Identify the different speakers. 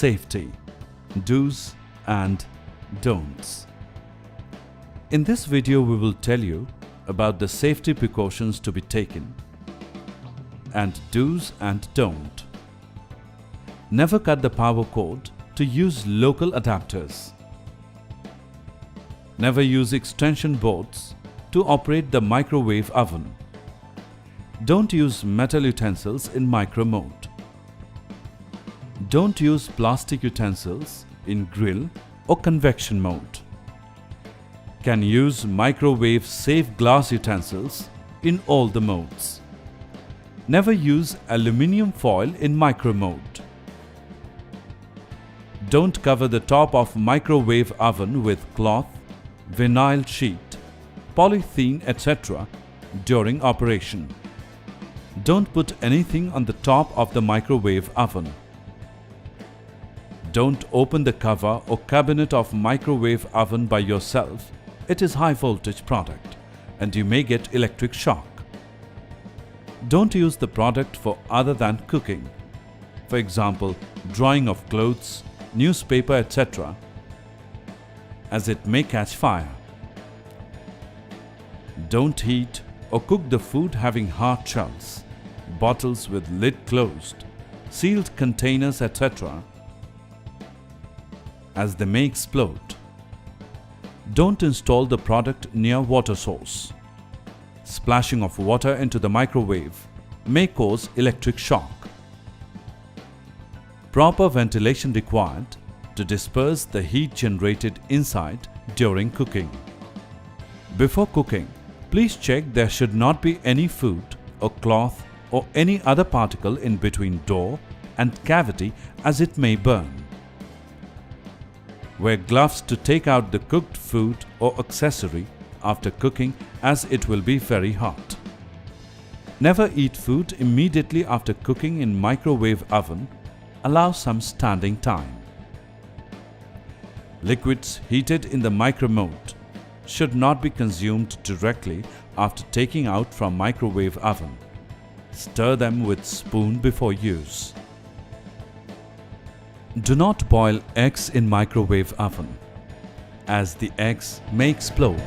Speaker 1: safety, do's and don'ts. In this video, we will tell you about the safety precautions to be taken and do's and don't. Never cut the power cord to use local adapters. Never use extension boards to operate the microwave oven. Don't use metal utensils in micro mode. Don't use plastic utensils in grill or convection mode. Can use microwave safe glass utensils in all the modes. Never use aluminium foil in micro mode. Don't cover the top of microwave oven with cloth, vinyl sheet, polythene, etc. during operation. Don't put anything on the top of the microwave oven. Don't open the cover or cabinet of microwave oven by yourself. It is high voltage product and you may get electric shock. Don't use the product for other than cooking. For example, drying of clothes, newspaper, etc., as it may catch fire. Don't heat or cook the food having hard shells, bottles with lid closed, sealed containers, etc., as they may explode. Don't install the product near water source. Splashing of water into the microwave may cause electric shock. Proper ventilation required to disperse the heat generated inside during cooking. Before cooking, please check there should not be any food or cloth or any other particle in between door and cavity as it may burn. Wear gloves to take out the cooked food or accessory after cooking as it will be very hot. Never eat food immediately after cooking in microwave oven. Allow some standing time. Liquids heated in the micro mode should not be consumed directly after taking out from microwave oven. Stir them with spoon before use. Do not boil eggs in microwave oven, as the eggs may explode.